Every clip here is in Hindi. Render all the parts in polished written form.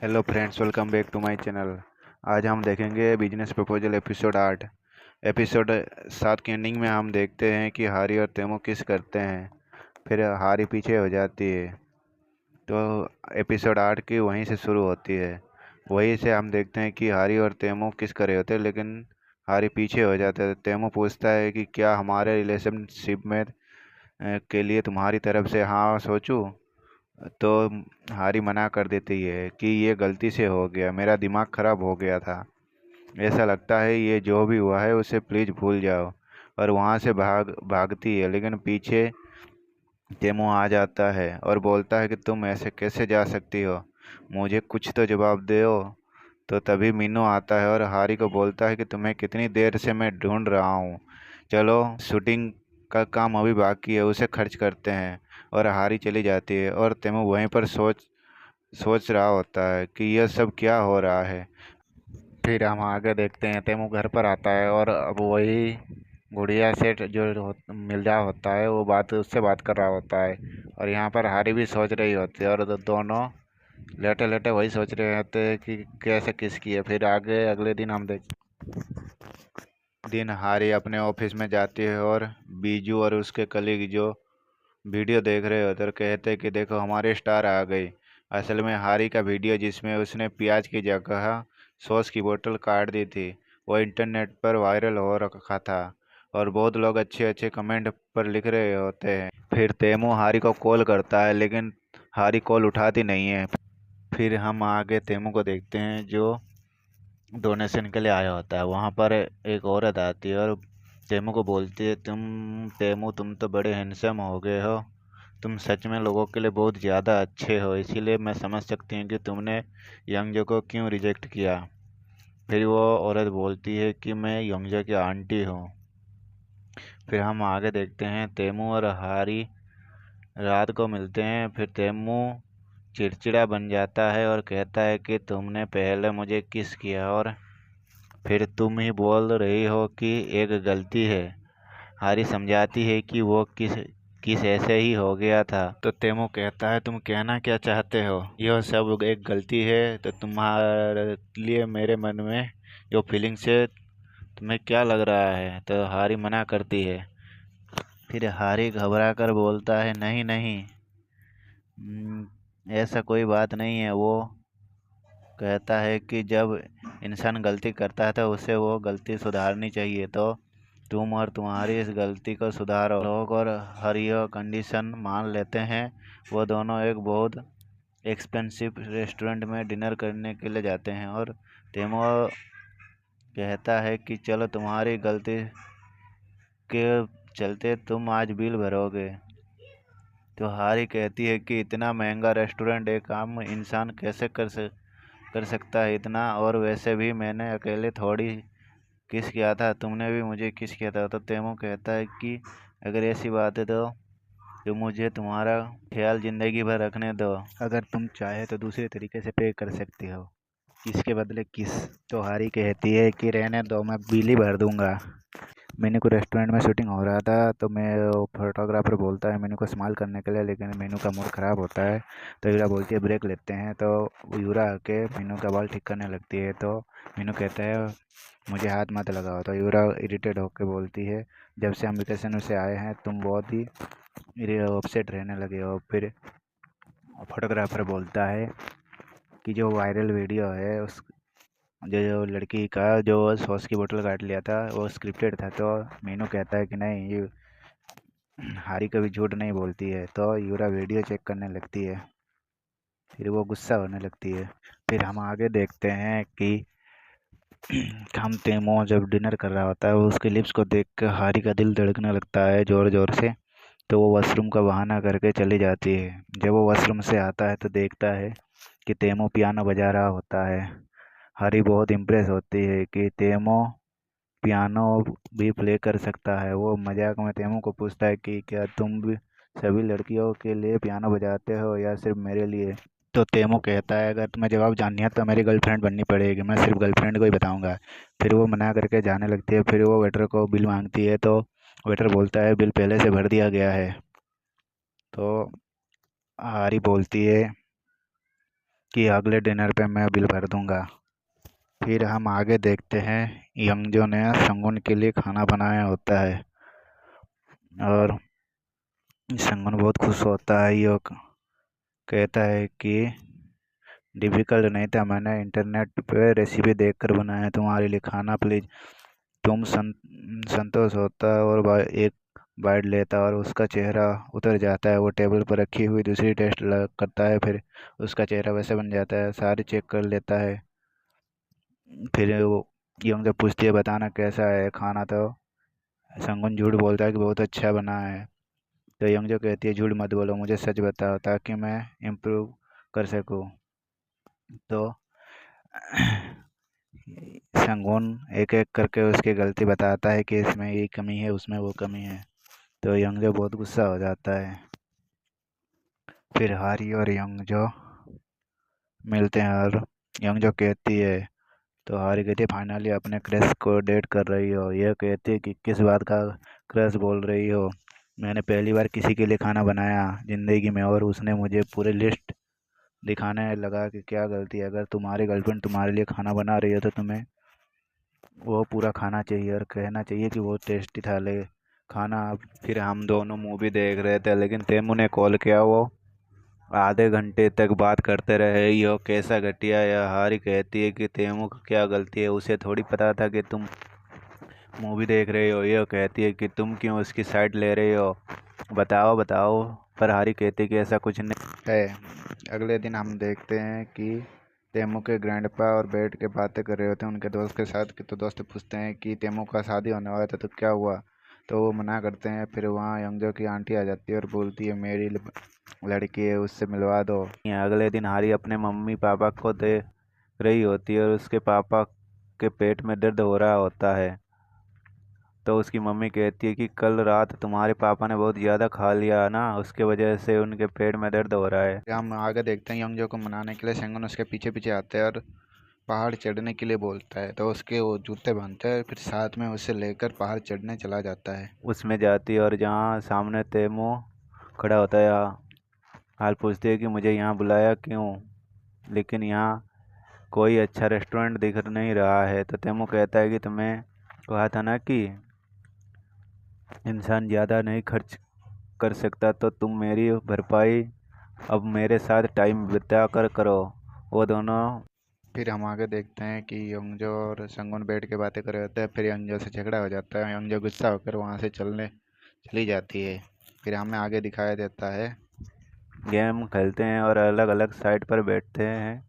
Hello friends, welcome back to my channel. आज हम देखेंगे बिजनेस प्रपोजल एपिसोड 8। एपिसोड 7 की एंडिंग में हम देखते हैं कि हारी और तेमो किस करते हैं। फिर हारी पीछे हो जाती है। तो एपिसोड 8 की वहीं से शुरू होती है। वहीं से हम देखते हैं कि हारी और तेमो किस कर रहे होते हैं, लेकिन हारी पीछे हो जाता है। तेमो पूछता है कि क्या हमारे रिलेशनशिप में के लिए तुम्हारी तरफ से हाँ सोचूं। तो हारी मना कर देती है कि ये गलती से हो गया, मेरा दिमाग खराब हो गया था। ऐसा लगता है ये जो भी हुआ है उसे प्लीज़ भूल जाओ। और वहाँ से भागती है, लेकिन पीछे तेमो आ जाता है और बोलता है कि तुम ऐसे कैसे जा सकती हो, मुझे कुछ तो जवाब दो। तो तभी मीनू आता है और हारी को बोलता है कि तुम्हें कितनी देर से मैं ढूंढ रहा हूँ। चलो, शूटिंग का काम अभी बाकी है, उसे खर्च करते हैं। और हारी चली जाती है और तेमो वहीं पर सोच सोच रहा होता है कि यह सब क्या हो रहा है। फिर हम आगे देखते हैं, तेमू घर पर आता है और अब वही गुड़िया से मिल रहा होता है, वो बात उससे बात कर रहा होता है। और यहाँ पर हारी भी सोच रही होती है और दोनों लेटे लेटे वही सोच रहे होते हैं कि कैसे किसकी है। फिर आगे अगले दिन हम देख दिन हारी अपने ऑफिस में जाती है और बीजू और उसके कलीग जो वीडियो देख रहे होते और कहते हैं कि देखो हमारे स्टार आ गई। असल में हारी का वीडियो जिसमें उसने प्याज की जगह सॉस की बोतल काट दी थी, वो इंटरनेट पर वायरल हो रखा था और बहुत लोग अच्छे अच्छे कमेंट पर लिख रहे होते हैं। फिर तेमू हारी को कॉल करता है, लेकिन हारी कॉल उठाती नहीं है। फिर हम आगे तेमू को देखते हैं जो डोनेशन के लिए आया होता है। वहाँ पर एक औरत आती है और तेमू को बोलती है, तुम तो बड़े हैंडसम हो गए हो, तुम सच में लोगों के लिए बहुत ज़्यादा अच्छे हो, इसीलिए मैं समझ सकती हूँ कि तुमने यंगजो को क्यों रिजेक्ट किया। फिर वो औरत बोलती है कि मैं यंगजो की आंटी हूँ। फिर हम आगे देखते हैं, तेमू और हारी रात को मिलते हैं। फिर तेमू चिड़चिड़ा बन जाता है और कहता है कि तुमने पहले मुझे किस किया और फिर तुम ही बोल रही हो कि एक गलती है। हारी समझाती है कि वो किस किस ऐसे ही हो गया था। तो तेमो कहता है, तुम कहना क्या चाहते हो, यह सब एक गलती है तो तुम्हारे लिए मेरे मन में जो फीलिंग्स है तुम्हें क्या लग रहा है। तो हारी मना करती है। फिर हारी घबरा कर बोलता है, नहीं नहीं, ऐसा कोई बात नहीं है। वो कहता है कि जब इंसान गलती करता है तो उसे वो गलती सुधारनी चाहिए। तो तुम और तुम्हारी इस गलती को सुधारो। लोग और हर यह कंडीशन मान लेते हैं। वो दोनों एक बहुत एक्सपेंसिव रेस्टोरेंट में डिनर करने के लिए जाते हैं और तेमो कहता है कि चलो, तुम्हारी गलती के चलते तुम आज बिल भरोगे। तो हारी कहती है कि इतना महंगा रेस्टोरेंट एक आम इंसान कैसे कर सकता है इतना, और वैसे भी मैंने अकेले थोड़ी किस किया था, तुमने भी मुझे किस किया था। तो तेमो कहता है कि अगर ऐसी बात है तो मुझे तुम्हारा ख्याल ज़िंदगी भर रखने दो, अगर तुम चाहे तो दूसरे तरीके से पे कर सकती हो। किस के बदले किस। तो हारी कहती है कि रहने दो, मैं बिल ही भर दूंगा। मीनू को रेस्टोरेंट में शूटिंग हो रहा था, तो मैं वो फोटोग्राफर बोलता है मीनू को स्माइल करने के लिए, लेकिन मीनू का मूड ख़राब होता है। तो यूरा बोलती है ब्रेक लेते हैं। तो यूरा आके मीनू का बाल ठीक करने लगती है। तो मीनू कहता है, मुझे हाथ मत लगाओ। तो यूरा इरिटेट होकर बोलती है, जब से हम वेकेशन से आए हैं तुम बहुत ही अपसेट रहने लगे हो। फिर फोटोग्राफर बोलता है कि जो वायरल वीडियो है उस जो लड़की का जो सॉस की बोतल काट लिया था वो स्क्रिप्टेड था। तो मीनू कहता है कि नहीं, ये हारी कभी झूठ नहीं बोलती है। तो यूरा वीडियो चेक करने लगती है। फिर वो गुस्सा होने लगती है। फिर हम आगे देखते हैं कि हम तेमो जब डिनर कर रहा होता है, वो उसके लिप्स को देख कर हारी का दिल धड़कने लगता है ज़ोर ज़ोर से। तो वो वॉशरूम का बहाना करके चली जाती है। जब वो वॉशरूम से आता है तो देखता है कि तेमो पियानो बजा रहा होता है। हारी बहुत इम्प्रेस होती है कि तेमो पियानो भी प्ले कर सकता है। वो मजाक में तेमो को पूछता है कि क्या तुम भी सभी लड़कियों के लिए पियानो बजाते हो या सिर्फ मेरे लिए। तो तेमो कहता है, अगर तुम्हें जवाब जाननी है तो मेरी गर्लफ्रेंड बननी पड़ेगी, मैं सिर्फ गर्लफ्रेंड को ही बताऊंगा। फिर वो मना करके जाने लगती है। फिर वो वेटर को बिल मांगती है। तो वेटर बोलता है बिल पहले से भर दिया गया है। तो हारी बोलती है कि अगले डिनर पे मैं बिल भर दूंगा। फिर हम आगे देखते हैं, यंगजो ने शंगुन के लिए खाना बनाया होता है और शंगुन बहुत खुश होता है। ये कहता है कि डिफ़िकल्ट नहीं था, मैंने इंटरनेट पे रेसिपी देखकर बनाया है तुम्हारे लिए खाना, प्लीज़। तुम संतोष होता है और एक बाइट लेता है और उसका चेहरा उतर जाता है। वो टेबल पर रखी हुई दूसरी टेस्ट करता है, फिर उसका चेहरा वैसे बन जाता है, सारी चेक कर लेता है। फिर वो यंग जब पूछती है बताना कैसा है खाना, तो शंगुन झूठ बोलता है कि बहुत अच्छा बना है। तो यंग जो कहती है झूठ मत बोलो, मुझे सच बताओ ताकि मैं इम्प्रूव कर सकूँ। तो शंगुन एक एक करके उसकी गलती बताता है कि इसमें ये कमी है, उसमें वो कमी है। तो यंगजो बहुत गुस्सा हो जाता है। फिर हारी और यंगजो मिलते हैं और यंगजो कहती है, तो हारी कहती है फाइनली अपने क्रश को डेट कर रही हो। यह कहती है कि किस बात का क्रश बोल रही हो, मैंने पहली बार किसी के लिए खाना बनाया ज़िंदगी में और उसने मुझे पूरी लिस्ट दिखाने लगा कि क्या गलती है। अगर तुम्हारी गर्लफ्रेंड तुम्हारे लिए खाना बना रही है तो तुम्हें वो पूरा खाना चाहिए और कहना चाहिए कि बहुत टेस्टी था ले खाना। फिर हम दोनों मूवी देख रहे थे, लेकिन तेमू ने कॉल किया। वो आधे घंटे तक बात करते रहे, यो कैसा घटिया। या हारी कहती है कि तेमू की क्या गलती है, उसे थोड़ी पता था कि तुम मूवी देख रहे हो। यो कहती है कि तुम क्यों उसकी साइड ले रहे हो, बताओ बताओ। पर हारी कहती है कि ऐसा कुछ नहीं है। अगले दिन हम देखते हैं कि तेमू के ग्रैंडपा और बैठ के बातें कर रहे होते हैं उनके दोस्त के साथ। कि तो दोस्त पूछते हैं कि तेमू का शादी होने वाला था तो क्या हुआ, तो वो मना करते हैं। फिर वहाँ यंगजो की आंटी आ जाती है और बोलती है मेरी लड़की है, उससे मिलवा दो। अगले दिन हारी अपने मम्मी पापा को देख रही होती है और उसके पापा के पेट में दर्द हो रहा होता है। तो उसकी मम्मी कहती है कि कल रात तुम्हारे पापा ने बहुत ज़्यादा खा लिया ना, उसके वजह से उनके पेट में दर्द हो रहा है। हम आगे देखते हैं यंगजो को मनाने के लिए शंगन उसके पीछे पीछे आते हैं और पहाड़ चढ़ने के लिए बोलता है। तो उसके वो जूते बांधते हैं, फिर साथ में उसे लेकर पहाड़ चढ़ने चला जाता है। उसमें जाती है और जहाँ सामने तेमो खड़ा होता है, हाल पूछती है कि मुझे यहाँ बुलाया क्यों, लेकिन यहाँ कोई अच्छा रेस्टोरेंट दिख नहीं रहा है। तो तेमो कहता है कि तुम्हें कहा था ना कि इंसान ज़्यादा नहीं खर्च कर सकता, तो तुम मेरी भरपाई अब मेरे साथ टाइम बिता कर करो। वो दोनों फिर हम आगे देखते हैं कि यंगजो और संगुन बैठ के बातें कर रहे होते हैं। फिर यंगजो से झगड़ा हो जाता है, यंगजो गुस्सा होकर वहाँ से चली जाती है। फिर हमें आगे दिखाया देता है गेम खेलते हैं और अलग अलग साइड पर बैठते हैं,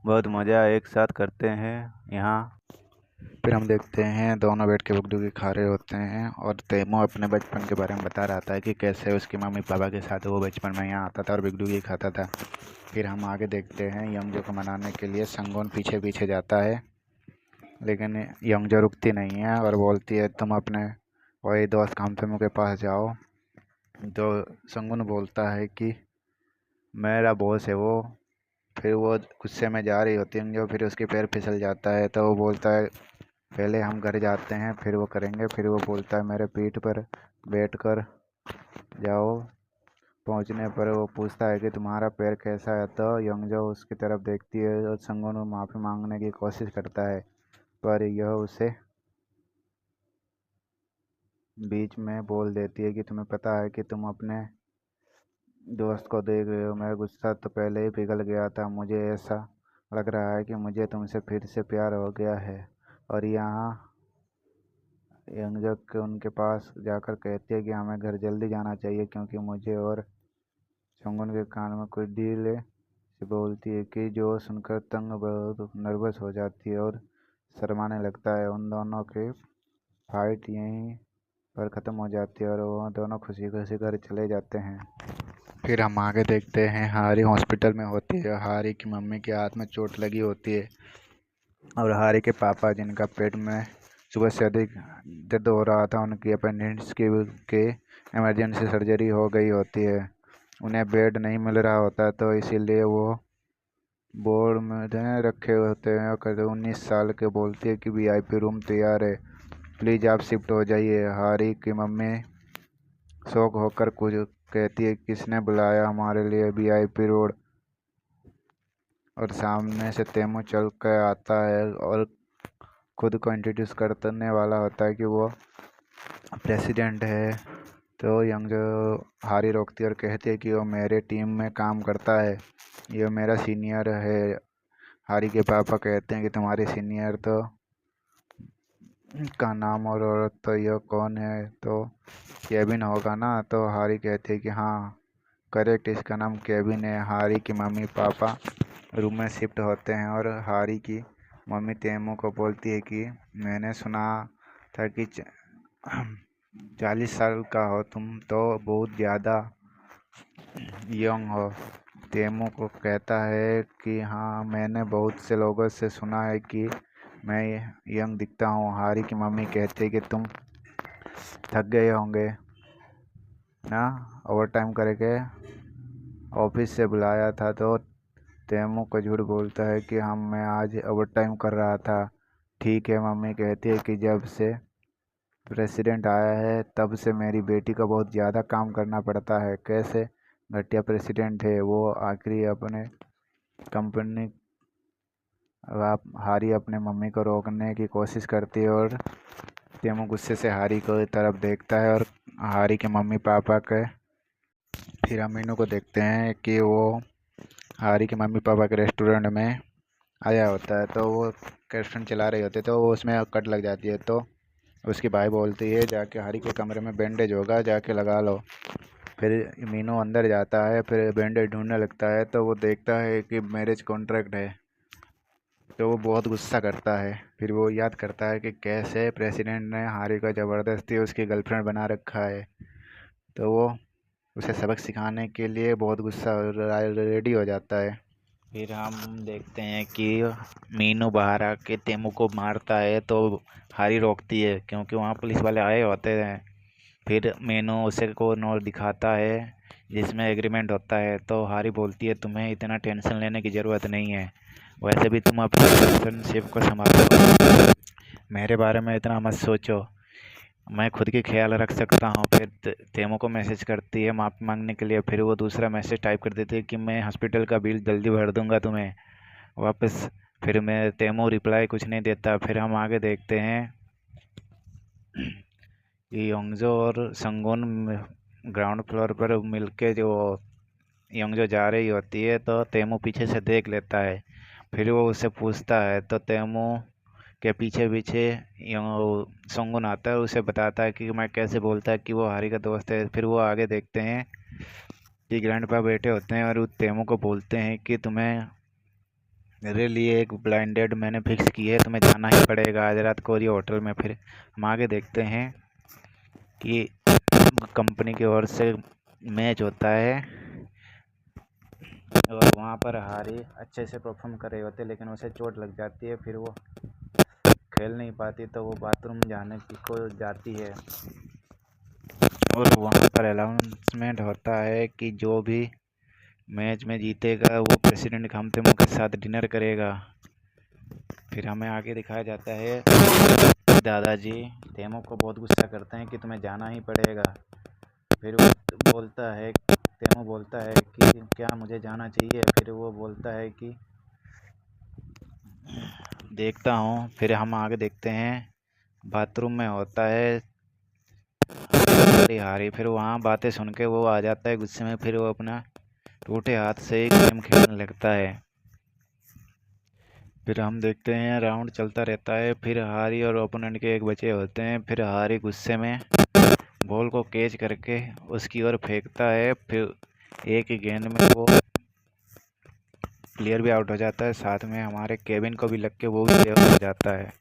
बहुत मज़ा एक साथ करते हैं यहाँ। फिर हम देखते हैं दोनों बैठ के बुकडुकी खा रहे होते हैं और तेमो अपने बचपन के बारे में बता रहा था कि कैसे उसके मम्मी पापा के साथ वो बचपन में यहाँ आता था और बुकडुकी खाता था। फिर हम आगे देखते हैं यंगजो को मनाने के लिए संगोन पीछे पीछे जाता है, लेकिन यंगजो रुकती नहीं है और बोलती है तुम अपने वही दोस्त कामतेमो के पास जाओ। तो संगुन बोलता है कि मेरा बॉस है वो। फिर वो गुस्से में जा रही होती है जो, फिर उसके पैर फिसल जाता है। तो वो बोलता है पहले हम घर जाते हैं फिर वो करेंगे। फिर वो बोलता है मेरे पीठ पर बैठ कर जाओ। पहुंचने पर वो पूछता है कि तुम्हारा पैर कैसा है। तो यंगजो उसकी तरफ देखती है और संगुन माफ़ी मांगने की कोशिश करता है, पर यह उसे बीच में बोल देती है कि तुम्हें पता है कि तुम अपने दोस्त को देख रहे हो, मेरा गुस्सा तो पहले ही पिघल गया था। मुझे ऐसा लग रहा है कि मुझे तुमसे फिर से प्यार हो गया है। और यहाँ यंगजक उनके पास जाकर कहती है कि हमें घर जल्दी जाना चाहिए क्योंकि मुझे और शंगुन के कान में कुछ डीले से बोलती है कि जो सुनकर तंग बहुत नर्वस हो जाती है और शर्माने लगता है। उन दोनों की फाइट यहीं पर ख़त्म हो जाती है और वो दोनों खुशी खुशी घर चले जाते हैं। फिर हम आगे देखते हैं हारी हॉस्पिटल में होती है। हारी की मम्मी के हाथ में चोट लगी होती है और हारी के पापा जिनका पेट में सुबह से अधिक दर्द हो रहा था, उनकी अपेंडिक्स के इमरजेंसी सर्जरी हो गई होती है। उन्हें बेड नहीं मिल रहा होता, तो इसीलिए वो बोर्ड में रखे होते हैं और कहते 19 साल के बोलती है कि वीआईपी रूम तैयार है, प्लीज़ आप शिफ्ट हो जाइए। हारी की मम्मी शौक होकर कुछ कहती है किसने बुलाया हमारे लिए वीआईपी रोड। और सामने से तेमू चल कर आता है और खुद को इंट्रोड्यूस करने वाला होता है कि वो प्रेसिडेंट है। तो यंग जो हारी रोकती है और कहती है कि वो मेरे टीम में काम करता है, ये मेरा सीनियर है। हारी के पापा कहते हैं कि तुम्हारे सीनियर तो का नाम और तो यह कौन है, तो केविन होगा ना। तो हारी कहती है कि हाँ करेक्ट, इसका नाम केविन है। हारी की मम्मी पापा रूम में शिफ्ट होते हैं और हारी की मम्मी तेमू को बोलती है कि मैंने सुना था कि 40 साल का हो तुम, तो बहुत ज़्यादा यंग हो। तेमू को कहता है कि हाँ मैंने बहुत से लोगों से सुना है कि मैं यंग दिखता हूँ। हारी की मम्मी कहती है कि तुम थक गए होंगे ना, ओवर टाइम करके ऑफिस से बुलाया था। तो तेमू को झूठ बोलता है कि हम मैं आज ओवर टाइम कर रहा था। ठीक है, मम्मी कहती है कि जब से प्रेसिडेंट आया है तब से मेरी बेटी को बहुत ज़्यादा काम करना पड़ता है। कैसे घटिया प्रेसिडेंट है वो। आखिरी अपने कंपनी आप हारी अपने मम्मी को रोकने की कोशिश करती है और तेमू गुस्से से हारी को तरफ देखता है और हारी के मम्मी पापा के फिर अमीनू को देखते हैं कि वो हारी के मम्मी पापा के रेस्टोरेंट में आया होता है। तो वो रेस्टोरेंट चला रहे होते तो वो उसमें कट लग जाती है। तो उसकी भाई बोलती है जाके हारी के कमरे में बैंडेज होगा, जाके लगा लो। फिर मीनू अंदर जाता है, फिर बैंडेज ढूंढने लगता है तो वो देखता है कि मैरिज कॉन्ट्रैक्ट है। तो वो बहुत गुस्सा करता है। फिर वो याद करता है कि कैसे प्रेसिडेंट ने हारी को ज़बरदस्ती उसकी गर्लफ्रेंड बना रखा है। तो वो उसे सबक सिखाने के लिए बहुत गुस्सा रेडी हो जाता है। फिर हम देखते हैं कि मीनू बाहर आके तेमू को मारता है तो हारी रोकती है क्योंकि वहाँ पुलिस वाले आए होते हैं। फिर मीनू उसे को नोट दिखाता है जिसमें एग्रीमेंट होता है। तो हारी बोलती है तुम्हें इतना टेंशन लेने की ज़रूरत नहीं है, वैसे भी तुम अपनी रिलेशनशिप को संभालो, मेरे बारे में इतना मत सोचो, मैं खुद की ख्याल रख सकता हूँ। फिर तेमू को मैसेज करती है माफ़ी मांगने के लिए। फिर वो दूसरा मैसेज टाइप कर देती है कि मैं हॉस्पिटल का बिल जल्दी भर दूंगा तुम्हें वापस। फिर मैं तेमू रिप्लाई कुछ नहीं देता। फिर हम आगे देखते हैं कि योंगजो और संगुन ग्राउंड फ्लोर पर मिलके जो योंगजो जा रही होती है तो तेमू पीछे से देख लेता है। फिर वो उससे पूछता है तो तेमू के पीछे पीछे संगुन आता है, उसे बताता है कि मैं कैसे बोलता है कि वो हारी का दोस्त है। फिर वो आगे देखते हैं कि ग्रैंडपा बैठे होते हैं और वो तेमू को बोलते हैं कि तुम्हें मेरे लिए एक ब्लाइंड डेट मैंने फिक्स की है, तुम्हें जाना ही पड़ेगा आज रात कोरी होटल में। फिर हम आगे देखते हैं कि कंपनी की ओर से मैच होता है और वहाँ पर हारी अच्छे से परफॉर्म कर रहे होते लेकिन उसे चोट लग जाती है। फिर वो खेल नहीं पाती तो वो बाथरूम जाने की को जाती है और वहाँ पर अनाउंसमेंट होता है कि जो भी मैच में जीतेगा वो प्रेसिडेंट खामतेमू के साथ डिनर करेगा। फिर हमें आगे दिखाया जाता है दादाजी तेमू को बहुत गुस्सा करते हैं कि तुम्हें जाना ही पड़ेगा। फिर वो बोलता है तेमू बोलता है कि क्या मुझे जाना चाहिए। फिर वो बोलता है कि देखता हूँ। फिर हम आगे देखते हैं बाथरूम में होता है हारी। फिर वहाँ बातें सुन के वो आ जाता है गुस्से में। फिर वो अपना टूटे हाथ से एक गेम खेलने लगता है। फिर हम देखते हैं राउंड चलता रहता है। फिर हारी और ओपोनेंट के एक बचे होते हैं। फिर हारी गुस्से में बॉल को कैच करके उसकी ओर फेंकता है। फिर एक ही गेंद में वो प्लेयर भी आउट हो जाता है, साथ में हमारे केविन को भी लग के वो भी आउट हो जाता है।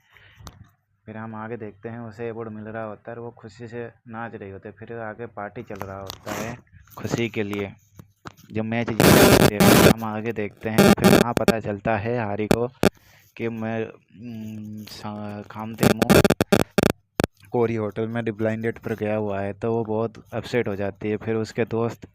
फिर हम आगे देखते हैं उसे अवार्ड मिल रहा होता है और वो खुशी से नाच रही होती है। फिर आगे पार्टी चल रहा होता है खुशी के लिए जब मैच जीतते हैं। हम आगे देखते हैं फिर वहाँ पता चलता है हारी को कि मैं खामतेमू कोरी होटल में ब्लाइंड डेट पर गया हुआ है। तो वो बहुत अपसेट हो जाती है। फिर उसके दोस्त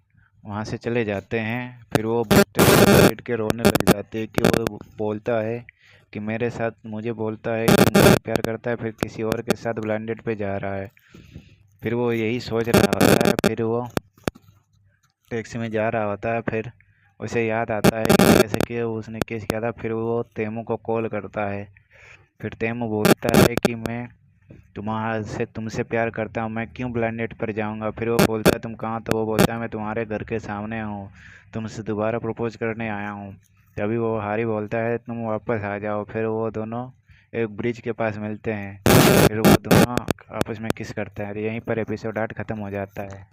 वहाँ से चले जाते हैं। फिर वो बैठ के रोने लग जाती है कि वो बोलता है कि मेरे साथ मुझे बोलता है कि मुझे प्यार करता है, फिर किसी और के साथ ब्लाइंड डेट पे जा रहा है। फिर वो यही सोच रहा होता है। फिर वो टैक्सी में जा रहा होता है। फिर उसे याद आता है कि कैसे कि उसने किस किया था। फिर वो तेमू को कॉल करता है। फिर तेमू बोलता है कि मैं तुम्हारे तुमसे प्यार करता हूँ, मैं क्यों ब्लाइंड डेट पर जाऊँगा। फिर वो बोलता है तुम कहाँ, तो वो बोलता है मैं तुम्हारे घर के सामने हूँ, तुमसे दोबारा प्रपोज करने आया हूँ। तभी वो हारी बोलता है तुम वापस आ जाओ। फिर वो दोनों एक ब्रिज के पास मिलते हैं। फिर वो दोनों आपस में किस करते हैं। यहीं पर एपिसोड 8 ख़त्म हो जाता है।